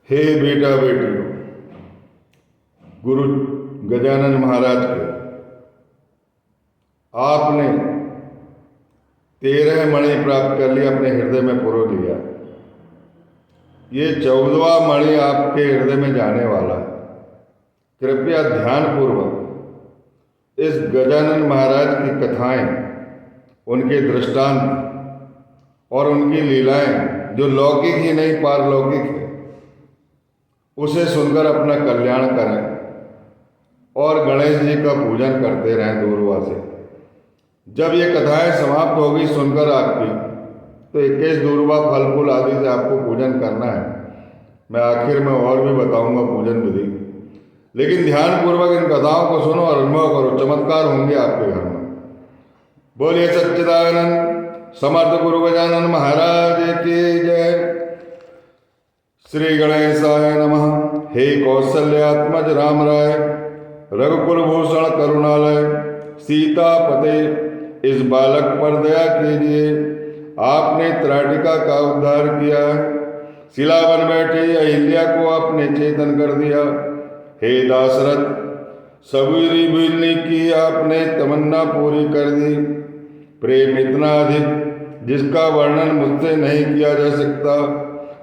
हे बेटा बेटियों, गुरु गजानन महाराज के आपने 13 मणि प्राप्त कर लिया, अपने हृदय में पुरो लिया। ये 14वां मणि आपके हृदय में जाने वाला है। कृपया ध्यान पूर्वक इस गजानन महाराज की कथाएं, उनके दृष्टांत और उनकी लीलाएं जो लौकिक ही नहीं पारलौकिक है, उसे सुनकर अपना कल्याण करें और गणेश जी का पूजन करते रहें दूरवा से। जब ये कथाएं समाप्त होगी सुनकर आपकी, तो 21 दूरवा फल फूल आदि से आपको पूजन करना है। मैं आखिर में और भी बताऊंगा पूजन विधि, लेकिन ध्यान पूर्वक इन कथाओं को सुनो और अनुभव करो, चमत्कार होंगे आपके घर में। बोलिए सच्चिदानंद समर्थ गुरु गजानन महाराज की जय। श्री गणेशाय नमः। हे कौशल्यात्मज राम राय, रघुकुल भूषण करुणालय, सीतापते, इस बालक पर दया कीजिए। आपने त्राटिका का उद्धार किया, शिला बन बैठी अहिल्या को आपने चेतन कर दिया। हे दाशरथ, सबूरी भूलने की आपने तमन्ना पूरी कर दी। प्रेम इतना अधिक जिसका वर्णन मुझसे नहीं किया जा सकता,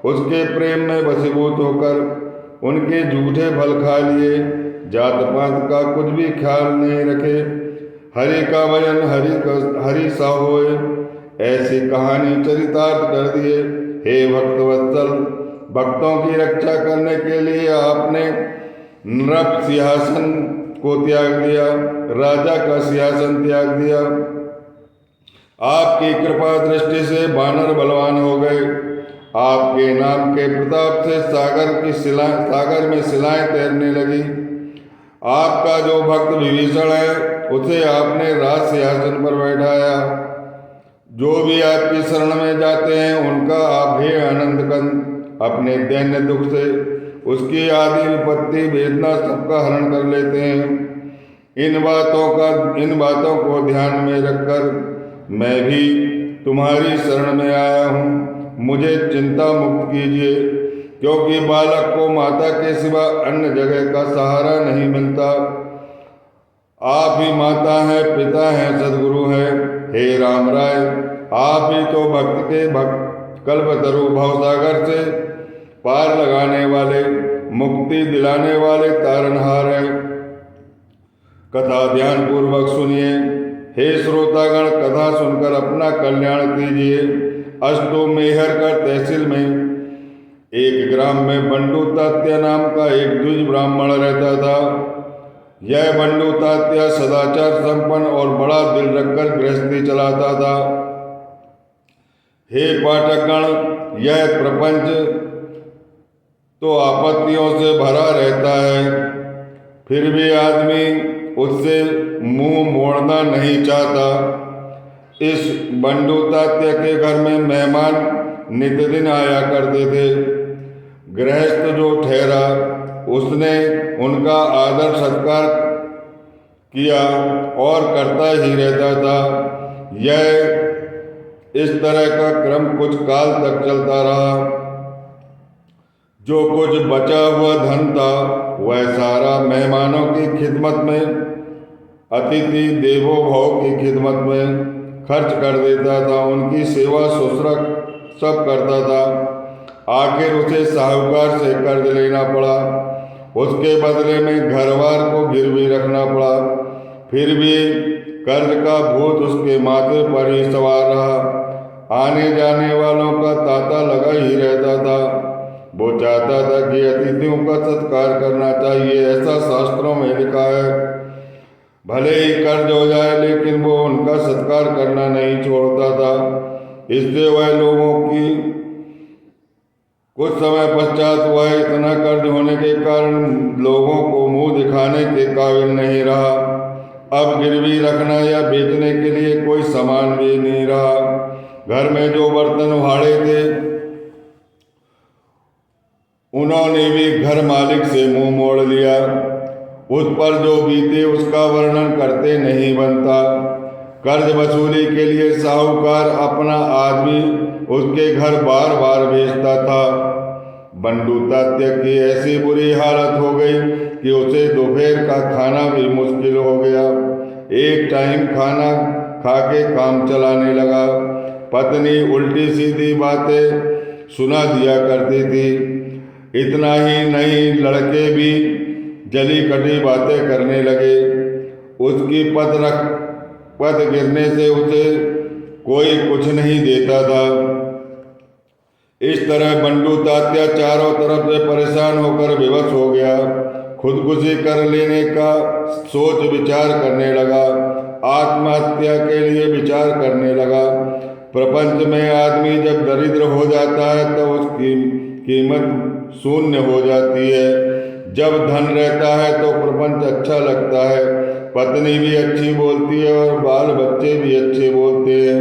उसके प्रेम में वशीभूत होकर उनके झूठे फल खा लिए। जात पात का कुछ भी ख्याल नहीं रखे, हरि का भजन हरि सा होए, ऐसी कहानी चरितार्थ कर दिए। हे भक्त वत्सल, भक्तों की रक्षा करने के लिए आपने नृप सिंहासन को त्याग दिया, राजा का सिंहासन त्याग दिया। आपकी कृपा दृष्टि से बानर बलवान हो गए। आपके नाम के प्रताप से सागर में शिलाएं तैरने लगी। आपका जो भक्त विभीषण है, उसे आपने राज सिंहासन पर बैठाया। जो भी आपकी शरण में जाते हैं, उनका आप हे आनंद कंद अपने दैन्य दुख से उसकी आदि विपत्ति वेदना सबका हरण कर लेते हैं। इन बातों को ध्यान में रखकर मैं भी तुम्हारी शरण में आया हूँ। मुझे चिंता मुक्त कीजिए, क्योंकि बालक को माता के सिवा अन्य जगह का सहारा नहीं मिलता। आप ही माता हैं, पिता हैं, सदगुरु हैं। हे राम राय, आप ही तो भक्त के कल्पतरु भवसागर से पार लगाने वाले, मुक्ति दिलाने वाले तारनहार हैं। कथा ध्यान पूर्वक सुनिए। हे श्रोतागण, कथा सुनकर अपना कल्याण कीजिए। अष्टो मेहरगढ़ तहसील में एक ग्राम में बंडू तात्या नाम का एक द्विज ब्राह्मण रहता था। यह बंडू तात्या सदाचार संपन्न और बड़ा दिल रखकर गृहस्थी चलाता था। हे पाठकगण, यह प्रपंच तो आपत्तियों से भरा रहता है, फिर भी आदमी उससे मुंह मोड़ना नहीं चाहता। इस बंडू तात्या के घर में मेहमान नित दिन आया करते थे। गृहस्थ जो ठहरा, उसने उनका आदर सत्कार किया और करता ही रहता था। यह इस तरह का क्रम कुछ काल तक चलता रहा। जो कुछ बचा हुआ धन था, वह सारा मेहमानों की खिदमत में, अतिथि देवो भव की खिदमत में खर्च कर देता था। उनकी सेवा शुश्रूषा सब करता था। आखिर उसे साहूकार से कर्ज लेना पड़ा। उसके बदले में घरवार को गिरवी रखना पड़ा। फिर भी कर्ज का भूत उसके माथे पर ही सवार रहा। आने जाने वालों का तांता लगा ही रहता था। वो चाहता था कि अतिथियों का सत्कार करना चाहिए, ऐसा शास्त्रों में लिखा है। भले ही कर्ज हो जाए, लेकिन वो उनका सत्कार करना नहीं छोड़ता था। इससे वह लोगों की कुछ समय पश्चात वह इतना कर्ज होने के कारण लोगों को मुंह दिखाने के काबिल नहीं रहा। अब गिरवी रखना या बेचने के लिए कोई सामान भी नहीं रहा। घर में जो बर्तन उहाड़े थे, उन्होंने भी घर मालिक से मुंह मोड़ लिया। उस पर जो बीते उसका वर्णन करते नहीं बनता। कर्ज वसूली के लिए साहूकार अपना आदमी उसके घर बार बार भेजता था। बंडू तात्या की ऐसी बुरी हालत हो गई कि उसे दोपहर का खाना भी मुश्किल हो गया। एक टाइम खाना खा के काम चलाने लगा। पत्नी उल्टी सीधी बातें सुना दिया करती थी। इतना ही नहीं, लड़के भी जली कटी बातें करने लगे। उसकी पद गिरने से उसे कोई कुछ नहीं देता था। इस तरह बंडू तात्या चारों तरफ से परेशान होकर विवश हो गया। खुदकुशी कर लेने का सोच विचार करने लगा। आत्महत्या के लिए विचार करने लगा। प्रपंच में आदमी जब दरिद्र हो जाता है तब उसकी कीमत शून्य हो जाती है। जब धन रहता है तो प्रपंच अच्छा लगता है, पत्नी भी अच्छी बोलती है और बाल बच्चे भी अच्छे बोलते हैं।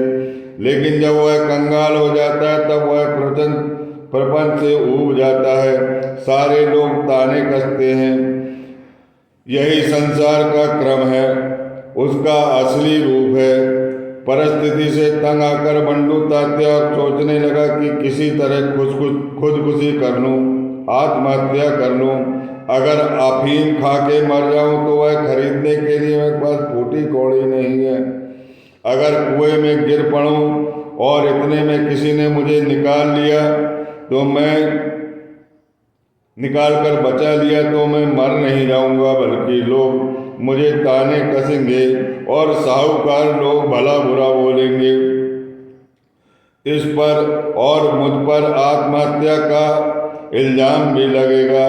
लेकिन जब वह कंगाल हो जाता है तब वह प्रपंच से ऊब जाता है। सारे लोग ताने कसते हैं। यही संसार का क्रम है, उसका असली रूप है। परिस्थिति से तंग आकर बंडू तात्या सोचने लगा कि किसी तरह खुदकुशी कर लूं, आत्महत्या कर लूं। अगर अफीम खा के मर जाऊं तो वह खरीदने के लिए मेरे पास फूटी कौड़ी नहीं है। अगर कुएं में गिर पड़ूं और इतने में किसी ने मुझे निकाल कर बचा लिया तो मैं मर नहीं जाऊंगा, बल्कि लोग मुझे ताने कसेंगे और साहूकार लोग भला बुरा बोलेंगे। इस पर और मुझ पर आत्महत्या का इल्जाम भी लगेगा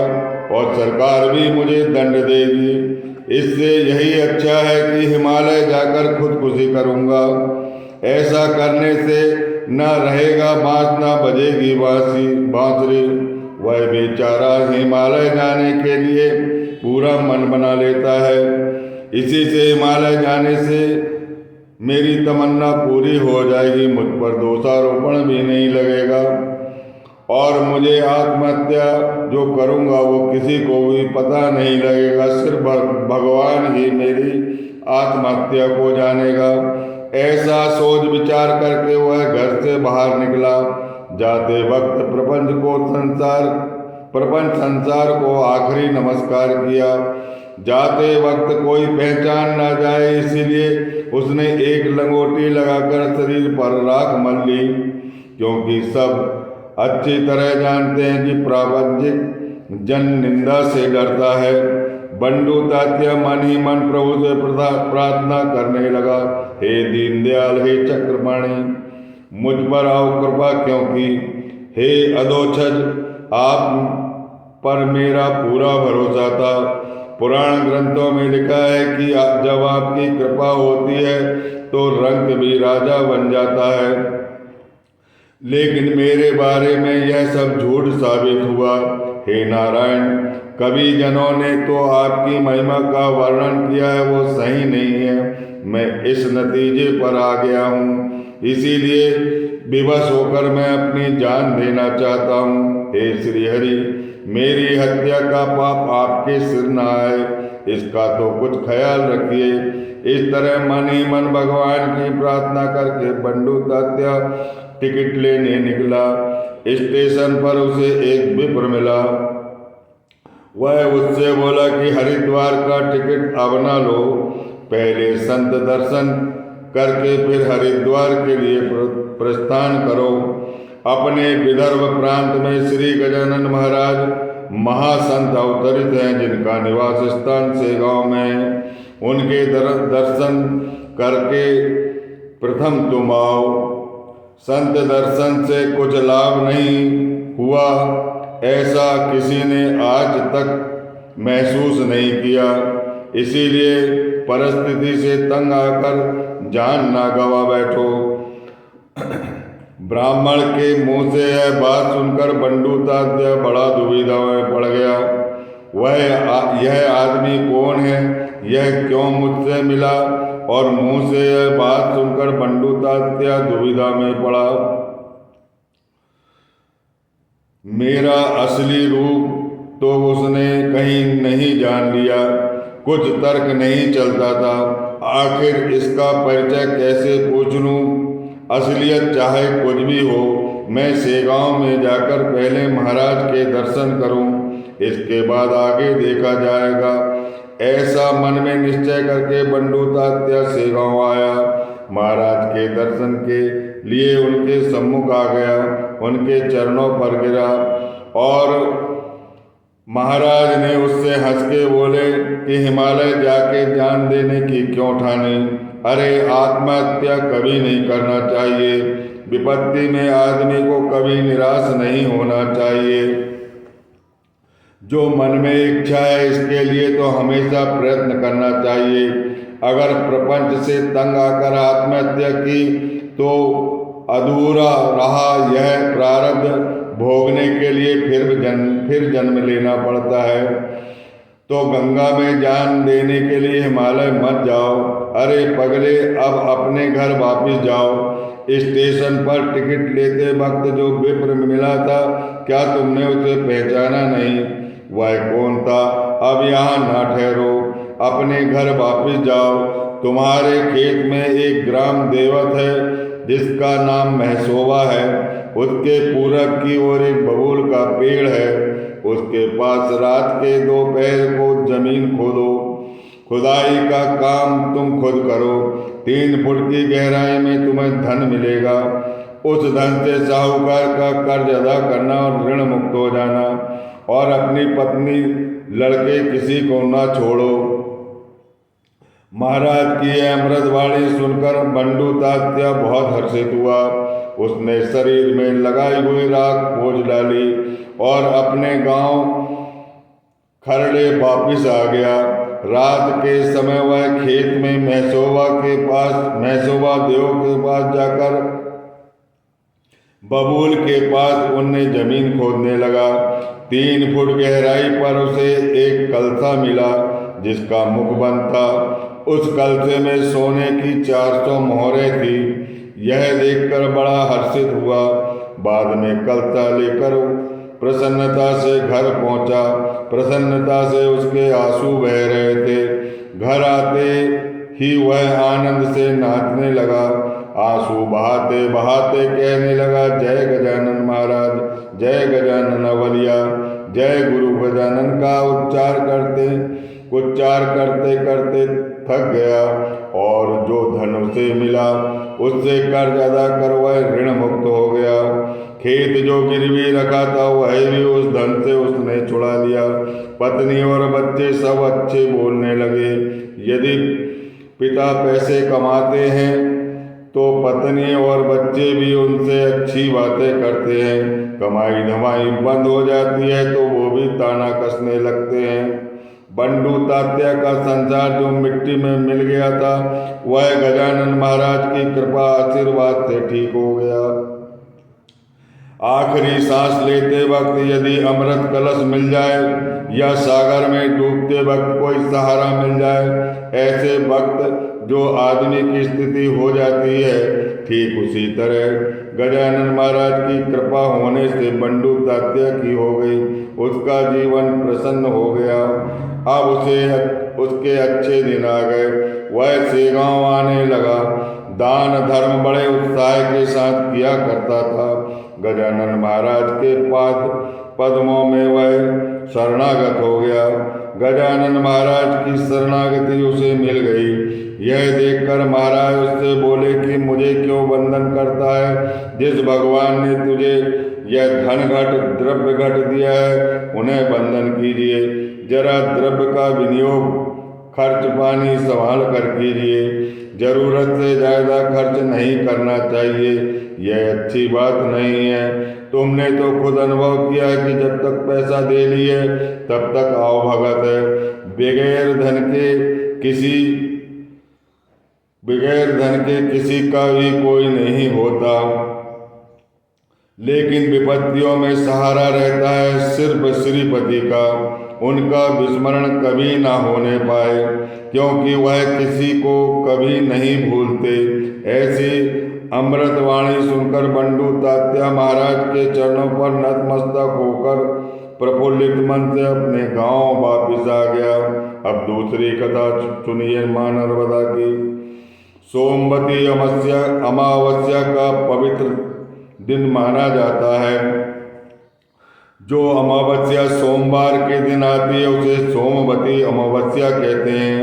और सरकार भी मुझे दंड देगी। इससे यही अच्छा है कि हिमालय जाकर खुदकुशी करूंगा। ऐसा करने से न रहेगा बांस, न बजेगी बांसुरी। वह बेचारा हिमालय जाने के लिए पूरा मन बना लेता है। इसी से हिमालय जाने से मेरी तमन्ना पूरी हो जाएगी, मुझ पर दोषारोपण भी नहीं लगेगा और मुझे आत्महत्या जो करूंगा वो किसी को भी पता नहीं लगेगा। सिर्फ भगवान ही मेरी आत्महत्या को जानेगा। ऐसा सोच विचार करके वह घर से बाहर निकला। जाते वक्त प्रपंच संसार को आखिरी नमस्कार किया। जाते वक्त कोई पहचान ना जाए इसलिए उसने एक लंगोटी लगाकर शरीर पर राख मल ली, क्योंकि सब अच्छी तरह जानते हैं कि प्रापंचिक जन निंदा से डरता है। बंडू तात्या मन ही मन प्रभु से प्रार्थना करने लगा, हे दीनदयाल, हे चक्रपाणी, मुझ पर आओ कृपा, क्योंकि हे अधोक्षज, आप पर मेरा पूरा भरोसा था। पुराण ग्रंथों में लिखा है कि जब आपकी कृपा होती है तो रंक भी राजा बन जाता है। लेकिन मेरे बारे में यह सब झूठ साबित हुआ। हे नारायण, कवि जनों ने तो आपकी महिमा का वर्णन किया है, वो सही नहीं है। मैं इस नतीजे पर आ गया हूँ, इसीलिए विवश होकर मैं अपनी जान देना चाहता हूँ। हे श्री हरि, मेरी हत्या का पाप आपके सिर न आए, इसका तो कुछ ख्याल रखिए। इस तरह मन ही मन भगवान की प्रार्थना करके बंडू तात्या टिकट लेने निकला। स्टेशन पर उसे एक विप्र मिला। वह उससे बोला कि हरिद्वार का टिकट अब ना लो, पहले संत दर्शन करके फिर हरिद्वार के लिए प्रस्थान करो। अपने विदर्भ प्रांत में श्री गजानन महाराज महासंत अवतरित हैं, जिनका निवास स्थान से गांव में है। उनके दर्शन करके प्रथम तुम आओ। संत दर्शन से कुछ लाभ नहीं हुआ, ऐसा किसी ने आज तक महसूस नहीं किया। इसीलिए परिस्थिति से तंग आकर जान ना गवा बैठो। ब्राह्मण के मुंह से यह बात सुनकर बंडू तात्या बड़ा दुविधा में पड़ गया। यह आदमी कौन है, यह क्यों मुझसे मिला? और मुंह से यह बात सुनकर बंडू तात्या दुविधा में पड़ा। मेरा असली रूप तो उसने कहीं नहीं जान लिया। कुछ तर्क नहीं चलता था। आखिर इसका परिचय कैसे पूछ लूं? असलियत चाहे कुछ भी हो, मैं सेगांव में जाकर पहले महाराज के दर्शन करूं, इसके बाद आगे देखा जाएगा। ऐसा मन में निश्चय करके बंडू तात्या सेगांव आया। महाराज के दर्शन के लिए उनके सम्मुख आ गया, उनके चरणों पर गिरा और महाराज ने उससे हंस के बोले कि हिमालय जाके जान देने की क्यों ठानी? अरे आत्महत्या कभी नहीं करना चाहिए। विपत्ति में आदमी को कभी निराश नहीं होना चाहिए। जो मन में इच्छा है इसके लिए तो हमेशा प्रयत्न करना चाहिए। अगर प्रपंच से तंग आकर आत्महत्या की तो अधूरा रहा यह प्रारब्ध भोगने के लिए फिर जन्म लेना पड़ता है। तो गंगा में जान देने के लिए हिमालय मत जाओ। अरे पगले, अब अपने घर वापिस जाओ। स्टेशन पर टिकट लेते वक्त जो विप्र मिला था, क्या तुमने उसे पहचाना नहीं? वह कौन था? अब यहाँ ना ठहरो, अपने घर वापिस जाओ। तुम्हारे खेत में एक ग्राम देवत है जिसका नाम महसोवा है। उसके पूरब की ओर एक बबूल का पेड़ है। उसके पास रात के दोपहर को जमीन खोदो। खुदाई का काम तुम खुद करो। 3 फुट की गहराई में तुम्हें धन मिलेगा। उस धन से साहूकार का कर्ज अदा करना और ऋण मुक्त हो जाना, और अपनी पत्नी लड़के किसी को न छोड़ो। महाराज की यह अमृतवाणी सुनकर बंडू तात्या बहुत हर्षित हुआ। उसने शरीर में लगाई हुई राख पोंछ डाली और अपने गांव खरड़े वापिस आ गया। रात के समय वह खेत में महसोवा देव के पास जाकर बबूल के पास उनने जमीन खोदने लगा। 3 फुट गहराई पर उसे एक कलसा मिला जिसका मुख बंद था। उस कलसे में सोने की 400 मोहरें थी। यह देखकर बड़ा हर्षित हुआ। बाद में कलसा लेकर प्रसन्नता से घर पहुंचा। प्रसन्नता से उसके आंसू बह रहे थे। घर आते ही वह आनंद से नाचने लगा। आंसू बहाते बहाते कहने लगा, जय गजानन महाराज, जय गजानन अवलिया, जय गुरु गजानन का उच्चार करते करते थक गया और जो धन उसे मिला उससे कर्ज अदा कर वह ऋण मुक्त हो गया। खेत जो गिरवी रखा था वह भी उस धन से उसने छुड़ा लिया। पत्नी और बच्चे सब अच्छे बोलने लगे। यदि पिता पैसे कमाते हैं तो पत्नी और बच्चे भी उनसे अच्छी बातें करते हैं। कमाई धमाई बंद हो जाती है तो वो भी ताना कसने लगते हैं। बंडू तात्या का संसार जो मिट्टी में मिल गया था वह गजानन महाराज की कृपा आशीर्वाद से ठीक हो गया। आखिरी सांस लेते वक्त यदि अमृत कलश मिल जाए या सागर में डूबते वक्त कोई सहारा मिल जाए, ऐसे वक्त जो आदमी की स्थिति हो जाती है, ठीक उसी तरह गजानन महाराज की कृपा होने से बंडू तात्या की हो गई। उसका जीवन प्रसन्न हो गया। अब उसके अच्छे दिन आ गए। वह सेगांव आने लगा। दान धर्म बड़े उत्साह के साथ किया करता था। गजानन महाराज के पद्मों में वह शरणागत हो गया। गजानन महाराज की शरणागति उसे मिल गई। यह देखकर महाराज उससे बोले कि मुझे क्यों बंधन करता है? जिस भगवान ने तुझे यह धन घट द्रव्य घट दिया है उन्हें बंधन कीजिए। जरा द्रव्य का विनियोग खर्च पानी संभाल कर कीजिए। जरूरत से ज़्यादा खर्च नहीं करना चाहिए। यह अच्छी बात नहीं है। तुमने तो खुद अनुभव किया है कि जब तक पैसा दे लिए तब तक आओ भगत है। बगैर धन के किसी का भी कोई नहीं होता, लेकिन विपत्तियों में सहारा रहता है सिर्फ श्रीपति का। उनका विस्मरण कभी ना होने पाए, क्योंकि वह किसी को कभी नहीं भूलते। ऐसी अमृतवाणी सुनकर बंडू तात्या महाराज के चरणों पर नतमस्तक होकर प्रफुल्लित मन से अपने गांव वापिस आ गया। अब दूसरी कथा सुनिए मां नर्मदा की। सोमवती अमावस्या का पवित्र दिन माना जाता है। जो अमावस्या सोमवार के दिन आती है उसे सोमवती अमावस्या कहते हैं।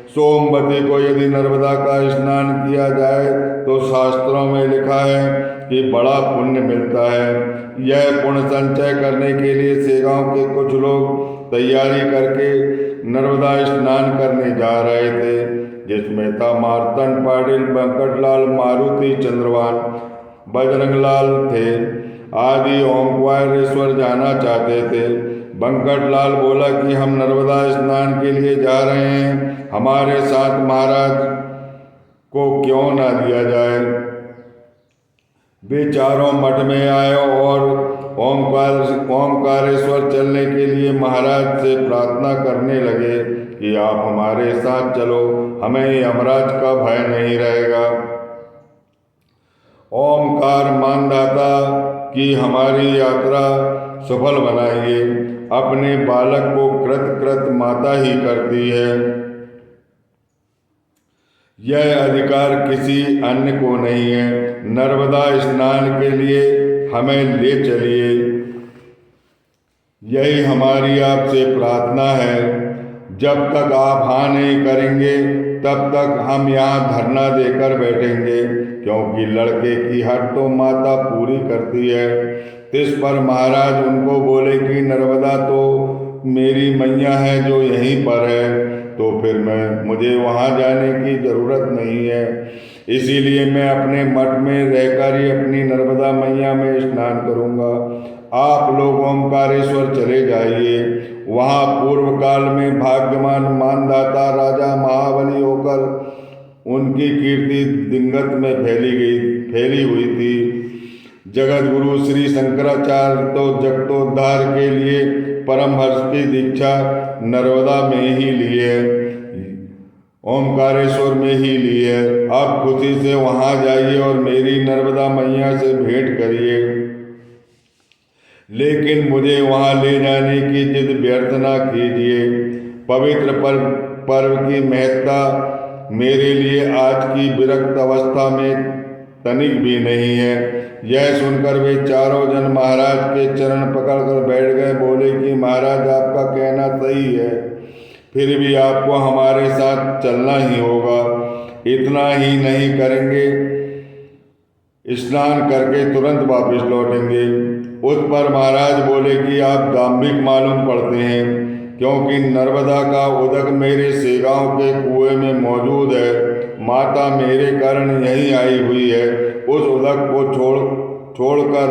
सोमवती को यदि नर्मदा का स्नान किया जाए तो शास्त्रों में लिखा है कि बड़ा पुण्य मिलता है। यह पुण्य संचय करने के लिए सेगांव के कुछ लोग तैयारी करके नर्मदा स्नान करने जा रहे थे, जिसमें था मार्तंड पाटिल, वेंकटलाल, मारुति, चंद्रवान, बजरंगलाल थे आदि ओंकारेश्वर जाना चाहते थे। वेंकटलाल बोला कि हम नर्मदा स्नान के लिए जा रहे हैं, हमारे साथ महाराज को क्यों ना दिया जाए। वे चारों मठ में आए और ओंकारेश्वर चलने के लिए महाराज से प्रार्थना करने लगे कि आप हमारे साथ चलो, हमें यमराज का भय नहीं रहेगा। ओमकार मानदाता कि हमारी यात्रा सफल बनाइए। अपने बालक को कृत कृत माता ही करती है, यह अधिकार किसी अन्य को नहीं है। नर्मदा स्नान के लिए हमें ले चलिए, यही हमारी आपसे प्रार्थना है। जब तक आप हाँ नहीं करेंगे तब तक हम यहाँ धरना देकर बैठेंगे, क्योंकि लड़के की हर तो माता पूरी करती है। इस पर महाराज उनको बोले कि नर्मदा तो मेरी मैया है जो यहीं पर है, तो फिर मुझे वहाँ जाने की ज़रूरत नहीं है। इसीलिए मैं अपने मठ में रहकर ही अपनी नर्मदा मैया में स्नान करूँगा। आप लोग ओंकारेश्वर चले जाइए। वहाँ पूर्व काल में भाग्यवान मानदाता राजा महाबली होकर उनकी कीर्ति दिगंत में फैली हुई थी। जगत गुरु श्री शंकराचार्य तो जगतोद्धार के लिए परमहंस की दीक्षा नर्मदा में ही ली है, ओंकारेश्वर में ही ली है। आप खुशी से वहाँ जाइए और मेरी नर्मदा मैया से भेंट करिए, लेकिन मुझे वहाँ ले जाने की जिद व्यर्थ न कीजिए। पवित्र पर्व की महत्ता मेरे लिए आज की विरक्त अवस्था में तनिक भी नहीं है। यह सुनकर वे चारों जन महाराज के चरण पकड़कर बैठ गए। बोले कि महाराज आपका कहना सही है, फिर भी आपको हमारे साथ चलना ही होगा। इतना ही नहीं करेंगे, स्नान करके तुरंत वापस लौटेंगे। उस पर महाराज बोले कि आप दाम्भिक मालूम पड़ते हैं, क्योंकि नर्मदा का उदक मेरे सेगांव के कुएं में मौजूद है। माता मेरे कारण यहीं आई हुई है। उस उदक को छोड़कर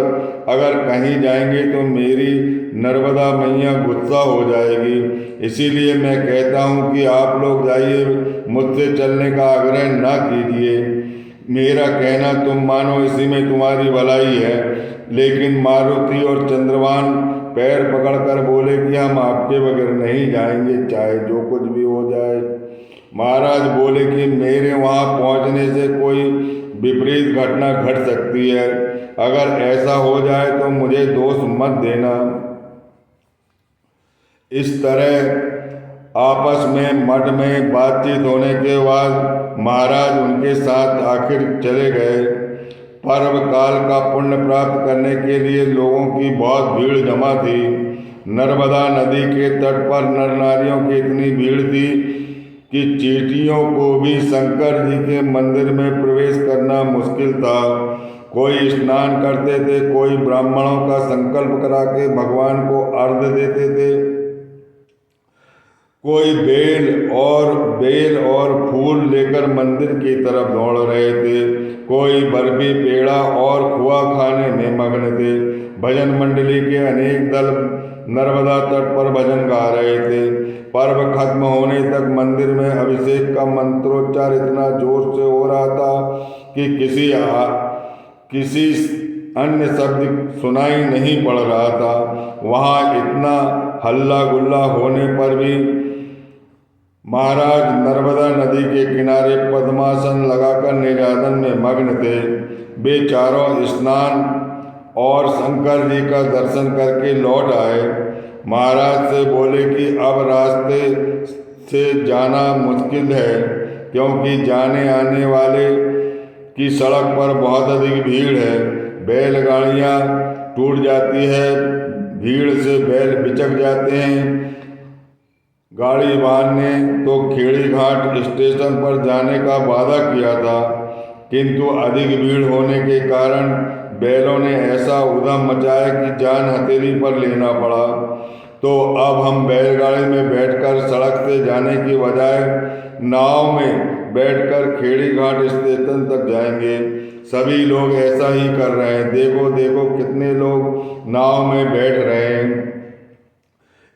अगर कहीं जाएंगे तो मेरी नर्मदा मैया गुस्सा हो जाएगी। इसीलिए मैं कहता हूँ कि आप लोग जाइए, मुझसे चलने का आग्रह ना कीजिए। मेरा कहना तुम मानो, इसी में तुम्हारी भलाई है। लेकिन मारुति और चंद्रवान पैर पकड़कर बोले कि हम आपके बगैर नहीं जाएंगे, चाहे जो कुछ भी हो जाए। महाराज बोले कि मेरे वहाँ पहुँचने से कोई विपरीत घटना घट सकती है। अगर ऐसा हो जाए तो मुझे दोष मत देना। इस तरह आपस में मठ में बातचीत होने के बाद महाराज उनके साथ आखिर चले गए। पर्व काल का पुण्य प्राप्त करने के लिए लोगों की बहुत भीड़ जमा थी। नर्मदा नदी के तट पर नर नारियों की इतनी भीड़ थी कि चींटियों को भी शंकर जी के मंदिर में प्रवेश करना मुश्किल था। कोई स्नान करते थे, कोई ब्राह्मणों का संकल्प करा के भगवान को अर्घ्य देते थे, कोई बेल और फूल लेकर मंदिर की तरफ दौड़ रहे थे, कोई बर्फी, पेड़ा और खोआ खाने में मग्न थे। भजन मंडली के अनेक दल नर्मदा तट पर भजन गा रहे थे। पर्व खत्म होने तक मंदिर में अभिषेक का मंत्रोच्चार इतना जोर से हो रहा था कि किसी अन्य शब्द सुनाई नहीं पड़ रहा था। वहाँ इतना हल्ला गुल्ला होने पर भी महाराज नर्मदा नदी के किनारे पद्मासन लगाकर निराधन में मग्न थे। वे चारों स्नान और शंकर जी का दर्शन करके लौट आए। महाराज से बोले कि अब रास्ते से जाना मुश्किल है, क्योंकि जाने आने वाले की सड़क पर बहुत अधिक भीड़ है। बैलगाड़ियाँ टूट जाती है, भीड़ से बैल बिचक जाते हैं। गाड़ी वाहन ने तो खेड़ी घाट स्टेशन पर जाने का वादा किया था, किंतु अधिक भीड़ होने के कारण बैलों ने ऐसा उधम मचाया कि जान हथेली पर लेना पड़ा। तो अब हम बैलगाड़ी में बैठकर सड़क से जाने की बजाय नाव में बैठकर खेड़ी घाट स्टेशन तक जाएंगे। सभी लोग ऐसा ही कर रहे हैं। देखो देखो कितने लोग नाव में बैठ रहे हैं।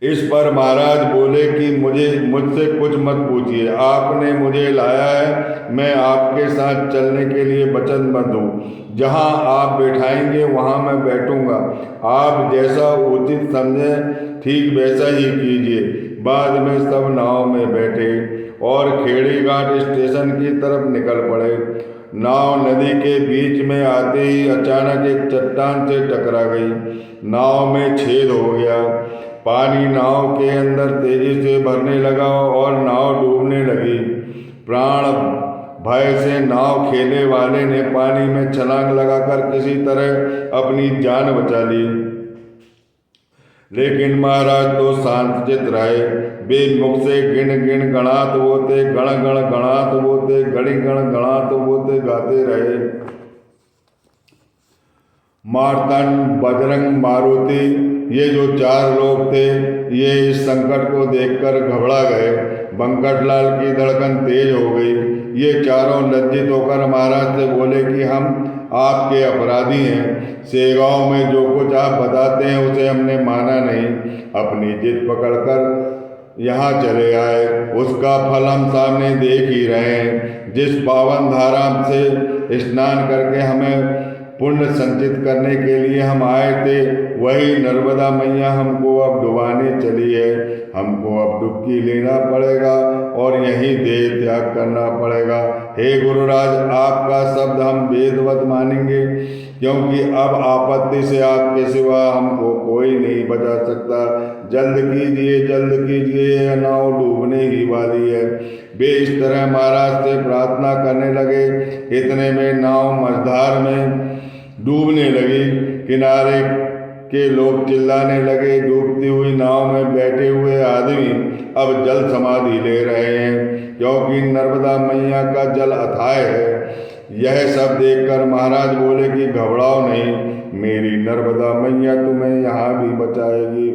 इस पर महाराज बोले कि मुझसे कुछ मत पूछिए, आपने मुझे लाया है, मैं आपके साथ चलने के लिए वचनबद्ध हूँ। जहाँ आप बैठाएंगे वहाँ मैं बैठूंगा। आप जैसा उचित समझें ठीक वैसा ही कीजिए। बाद में सब नाव में बैठे और खेड़ी घाट स्टेशन की तरफ निकल पड़े। नाव नदी के बीच में आते ही अचानक एक चट्टान से टकरा गई। नाव में छेद हो गया। पानी नाव के अंदर तेजी से भरने लगा और नाव डूबने लगी। प्राण भय से नाव खेले वाले ने पानी में छलांग लगाकर किसी तरह अपनी जान बचा ली। लेकिन महाराज तो शांतचित रहे। वे मुख से गिण गिण गणात बोते, गण गण गणात बोते, गणि गण गणात बोते गाते रहे। मार्तंड, बजरंग, मारुति, ये जो 4 लोग थे, ये इस संकट को देखकर घबरा गए। बंकटलाल की धड़कन तेज हो गई। ये चारों लज्जित होकर महाराज से बोले कि हम आपके अपराधी हैं। सेगांव में जो कुछ आप बताते हैं उसे हमने माना नहीं। अपनी जिद पकड़कर यहाँ चले आए, उसका फल हम सामने देख ही रहे हैं। जिस पावन धारा से स्नान करके हमें पुण्य संचित करने के लिए हम आए थे, वही नर्मदा मैया हमको अब डुबाने चली है। हमको अब डुबकी लेना पड़ेगा और यहीं देह त्याग करना पड़ेगा। हे गुरुराज, आपका शब्द हम वेदवत मानेंगे, क्योंकि अब आपत्ति से आपके सिवा हमको कोई नहीं बचा सकता। जल्द कीजिए, यह नाव डूबने ही वाली है। वे इस तरह महाराज से प्रार्थना करने लगे। इतने में नाव मझधार में डूबने लगी। किनारे के लोग चिल्लाने लगे, डूबती हुई नाव में बैठे हुए आदमी अब जल समाधि ले रहे हैं, क्योंकि नर्मदा मैया का जल अथाह है। यह सब देखकर महाराज बोले कि घबराओ नहीं, मेरी नर्मदा मैया तुम्हें यहाँ भी बचाएगी।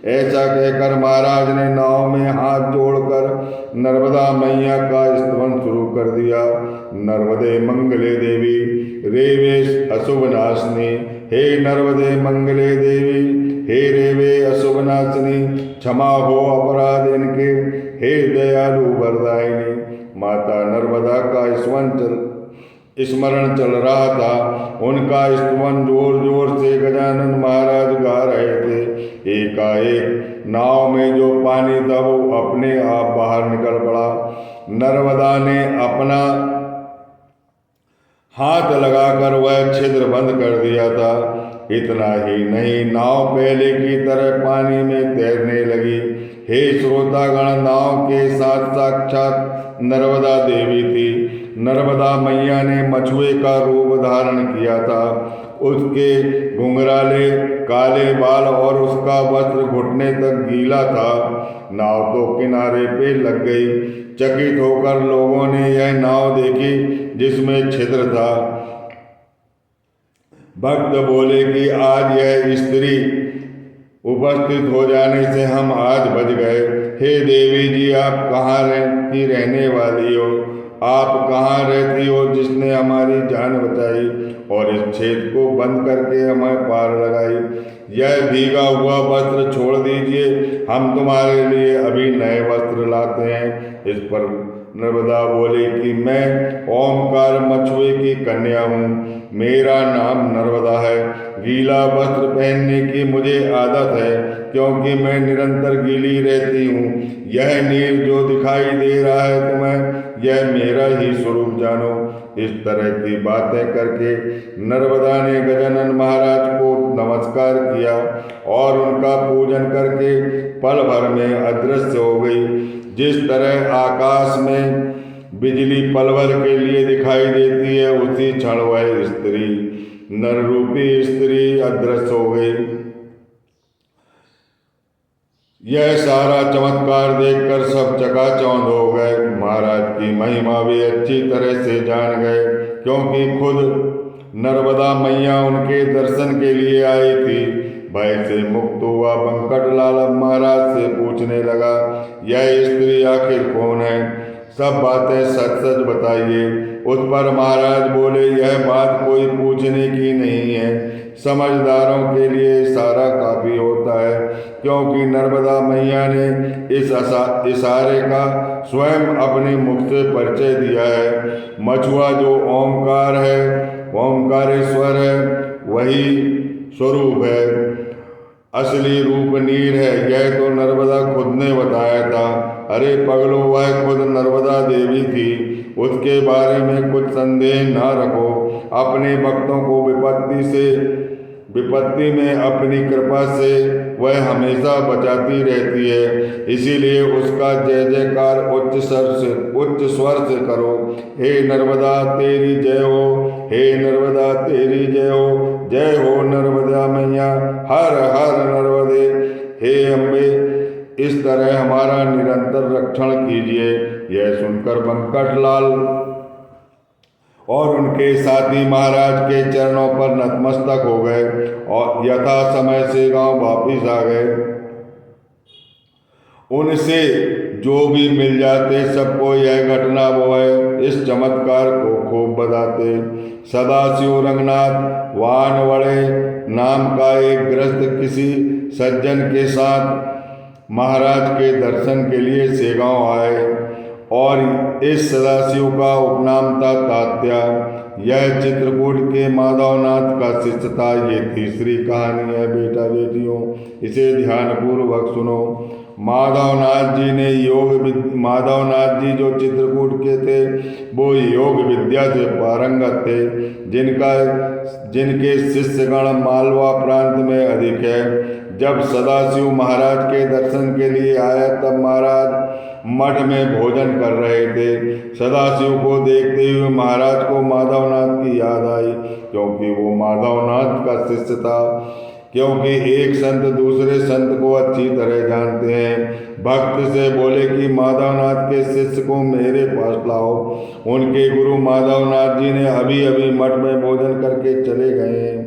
ऐसा कहकर महाराज ने नाव में हाथ जोड़कर नर्मदा मैया का स्तवन शुरू कर दिया। नर्मदे मंगले देवी रेवे अशुभ नाशिनी, हे नर्मदे मंगले देवी, हे रेवे अशुभ नाशिनी, क्षमा हो अपराध इनके, हे दयालु वरदायिनी। माता नर्मदा का स्मरण चल रहा था। उनका स्तवन जोर जोर से गजानन महाराज गा रहे थे। एकाएक नाव में जो पानी था वो अपने आप बाहर निकल पड़ा। नर्मदा ने अपना हाथ लगाकर वह छिद्र बंद कर दिया था। इतना ही नहीं, नाव पहले की तरह पानी में तैरने लगी। हे श्रोतागण, नाव के साथ साक्षात नर्मदा देवी थी। नर्मदा मैया ने मछुए का रूप धारण किया था। उसके घुंघराले काले बाल और उसका वस्त्र घुटने तक गीला था। नाव तो किनारे पे लग गई। चकित होकर लोगों ने यह नाव देखी जिसमें छिद्र था। भक्त बोले कि आज यह स्त्री उपस्थित हो जाने से हम आज बच गए। हे देवी जी, आप कहाँ की रहने वाली हो? आप कहाँ रहती हो जिसने हमारी जान बचाई और इस छेद को बंद करके हमें पार लगाई? यह भीगा हुआ वस्त्र छोड़ दीजिए, हम तुम्हारे लिए अभी नए वस्त्र लाते हैं। इस पर नर्मदा बोली कि मैं ओमकार मछुए की कन्या हूँ, मेरा नाम नर्मदा है। गीला वस्त्र पहनने की मुझे आदत है, क्योंकि मैं निरंतर गीली रहती हूँ। यह नीर जो दिखाई दे रहा है तुम्हें, यह मेरा ही स्वरूप जानो। इस तरह की बातें करके नर्मदा ने गजानन महाराज को नमस्कार किया और उनका पूजन करके पल भर में अदृश्य हो गई। जिस तरह आकाश में बिजली पल भर के लिए दिखाई देती है, उसी क्षण वह स्त्री नर रूपी स्त्री अदृश्य हो गई। यह सारा चमत्कार देखकर सब चकाचौंध हो गए। महाराज की महिमा भी अच्छी तरह से जान गए, क्योंकि खुद नर्मदा मैया उनके दर्शन के लिए आई थी। भय से मुक्त हुआ बंकटलाल अब महाराज से पूछने लगा, यह स्त्री आखिर कौन है? सब बातें सच सच बताइए। उस पर महाराज बोले, यह बात कोई पूछने की नहीं है। समझदारों के लिए इशारा काफी होता है, क्योंकि नर्मदा मैया ने इस इशारे का स्वयं अपने मुख से परिचय दिया है। मछुआ जो ओंकार है, ओंकारेश्वर है, वही स्वरूप है, असली रूप नीर है। यह तो नर्मदा खुद ने बताया था। अरे पगलो, वह खुद नर्मदा देवी थी। उसके बारे में कुछ संदेह ना रखो। अपने भक्तों को विपत्ति में अपनी कृपा से वह हमेशा बचाती रहती है। इसीलिए उसका जय जयकार उच्च स्वर से करो। हे नर्मदा तेरी जय हो, हे नर्मदा तेरी जय हो, जय हो नर्मदा मैया, हर हर नर्मदे। हे अम्बे, इस तरह हमारा निरंतर रक्षण कीजिए। यह सुनकर बंकटलाल और उनके साथी महाराज के चरणों पर नतमस्तक हो गए और यथा समय से गांव वापिस आ गए। उनसे जो भी मिल जाते सबको यह घटना वो है इस चमत्कार को खूब बताते। सदाशिव रंगनाथ वानवड़े नाम का एक गृहस्थ किसी सज्जन के साथ महाराज के दर्शन के लिए सेगांव आए और इस सदाशिव का उपनाम था तात्या। यह चित्रकूट के माधवनाथ का शिष्य था। ये तीसरी कहानी है बेटा बेटियों, इसे ध्यानपूर्वक सुनो। माधवनाथ जी जो चित्रकूट के थे, वो योग विद्या से पारंगत थे, जिनके शिष्यगण मालवा प्रांत में अधिक है। जब सदाशिव महाराज के दर्शन के लिए आया तब महाराज मठ में भोजन कर रहे थे। सदाशिव को देखते हुए महाराज को माधवनाथ की याद आई, क्योंकि वो माधवनाथ का शिष्य था। क्योंकि एक संत दूसरे संत को अच्छी तरह जानते हैं। भक्त से बोले कि माधवनाथ के शिष्य को मेरे पास लाओ। उनके गुरु माधवनाथ जी ने अभी अभी मठ में भोजन करके चले गए हैं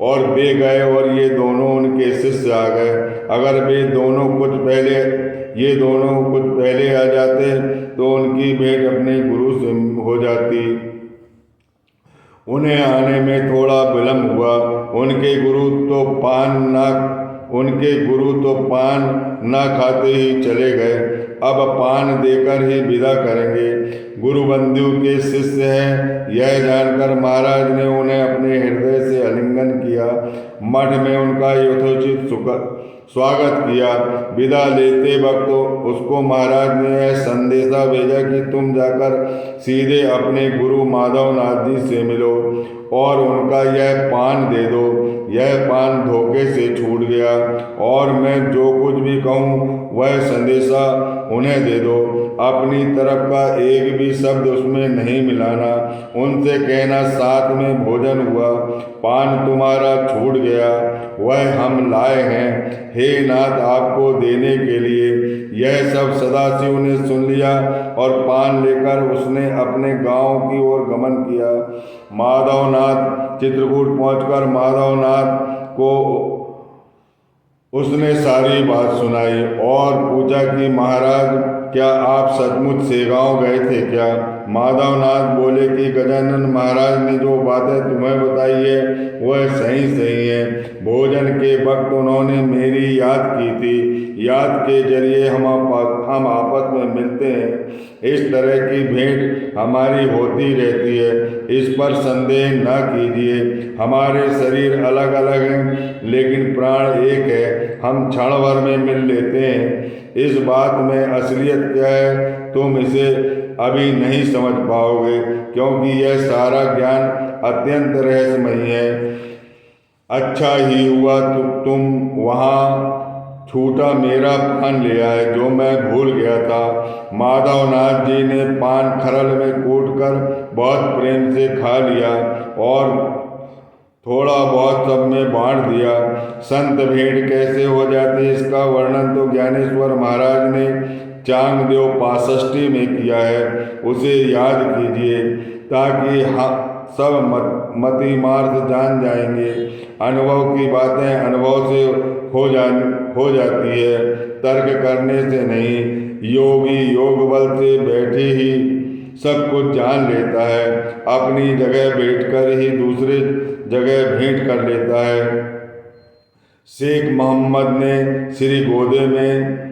और वे गए और ये दोनों उनके शिष्य आ गए। अगर ये दोनों कुछ पहले आ जाते तो उनकी भेंट अपने गुरु से हो जाती। उन्हें आने में थोड़ा विलम्ब हुआ। उनके गुरु तो पान न खाते ही चले गए। अब पान देकर ही विदा करेंगे। गुरु बंधु के शिष्य हैं, यह जानकर महाराज ने उन्हें अपने हृदय से आलिंगन किया। मठ में उनका यथोचित स्वागत किया। विदा लेते वक्त उसको महाराज ने यह संदेशा भेजा कि तुम जाकर सीधे अपने गुरु माधवनाथ जी से मिलो और उनका यह पान दे दो। यह पान धोखे से छूट गया और मैं जो कुछ भी कहूँ वह संदेशा उन्हें दे दो। अपनी तरफ का एक भी शब्द उसमें नहीं मिलाना। उनसे कहना साथ में भोजन हुआ, पान तुम्हारा छूट गया, वह हम लाए हैं हे नाथ आपको देने के लिए। यह सब सदाशिव ने सुन लिया और पान लेकर उसने अपने गांव की ओर गमन किया। चित्रकूट पहुंचकर माधवनाथ को उसने सारी बात सुनाई और पूछा कि महाराज क्या आप सचमुच सेगांव गए थे क्या? माधवनाथ बोले कि गजानन महाराज ने जो बातें तुम्हें बताई है वह सही है। भोजन के वक्त उन्होंने मेरी याद की थी। याद के जरिए हम आपस में मिलते हैं। इस तरह की भेंट हमारी होती रहती है, इस पर संदेह न कीजिए। हमारे शरीर अलग अलग हैं लेकिन प्राण एक है। हम क्षण भर में मिल लेते हैं। इस बात में असलियत क्या है तुम इसे अभी नहीं समझ पाओगे, क्योंकि यह सारा ज्ञान अत्यंत रहस्यमयी है। अच्छा ही हुआ तुम वहाँ छूटा मेरा पान ले आए, जो मैं भूल गया था। माधवनाथ जी ने पान खरल में कूट कर बहुत प्रेम से खा लिया और थोड़ा बहुत सब में बांट दिया। संत भेंट कैसे हो जाती है इसका वर्णन तो ज्ञानेश्वर महाराज ने चांगदेव 65 में किया है, उसे याद कीजिए ताकि सब मति मार्ग जान जाएंगे। अनुभव की बातें अनुभव से हो जाती है, तर्क करने से नहीं। योगी योग बल से बैठे ही सब कुछ जान लेता है, अपनी जगह बैठकर ही दूसरे जगह भेंट कर लेता है। शेख मोहम्मद ने श्री गोदे में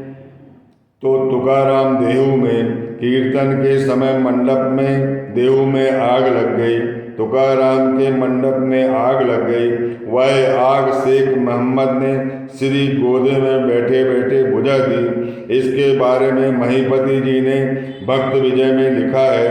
तो तुकाराम देहू में, कीर्तन के समय मंडप में देहू में आग लग गई, तुकाराम के मंडप में आग लग गई। वह आग शेख मोहम्मद ने श्री गोदे में बैठे बैठे बुझा दी। इसके बारे में महीपति जी ने भक्त विजय में लिखा है,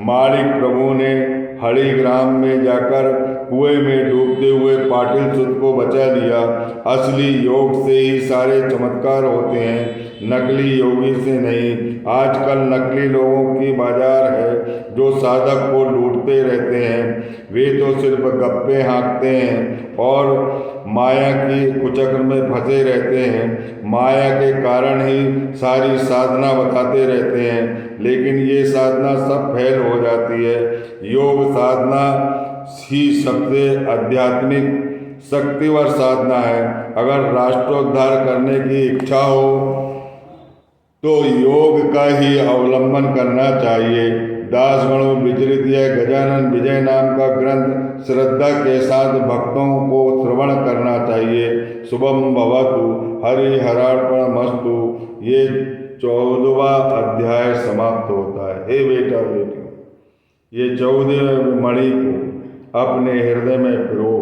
मालिक प्रभु ने हरिग्राम में जाकर कुएं में डूबते हुए पाटिल सुत को बचा लिया। असली योग से ही सारे चमत्कार होते हैं, नकली योगी से नहीं। आजकल नकली लोगों की बाजार है जो साधक को लूटते रहते हैं। वे तो सिर्फ गप्पे हाँकते हैं और माया की कुचक्र में फंसे रहते हैं। माया के कारण ही सारी साधना बताते रहते हैं, लेकिन ये साधना सब फेल हो जाती है। योग साधना ही सबसे आध्यात्मिक शक्तिवर साधना है। अगर राष्ट्रोद्धार करने की इच्छा हो तो योग का ही अवलंबन करना चाहिए। दासगणों विचरित यह गजानन विजय नाम का ग्रंथ श्रद्धा के साथ भक्तों को श्रवण करना चाहिए। शुभम भवतु, हरि हरार्पणमस्तु। ये 14वां अध्याय समाप्त होता है। हे बेटा बेटियों, ये 14वें मणि को अपने हृदय में पिरो,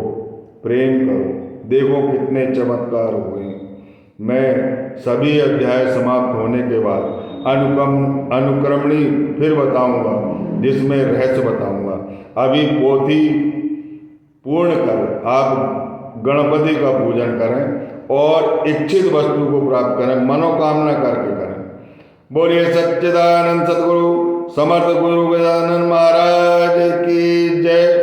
प्रेम करो, देखो कितने चमत्कार हुए। मैं सभी अध्याय समाप्त होने के बाद अनुक्रमणी फिर बताऊंगा, जिसमें रहस्य बताऊंगा। अभी पोथी पूर्ण कर आप गणपति का पूजन करें और इच्छित वस्तु को प्राप्त करें, मनोकामना करके करें। बोलिए सच्चिदानंद सद्गुरु समर्थ गुरु गजानन महाराज की जय।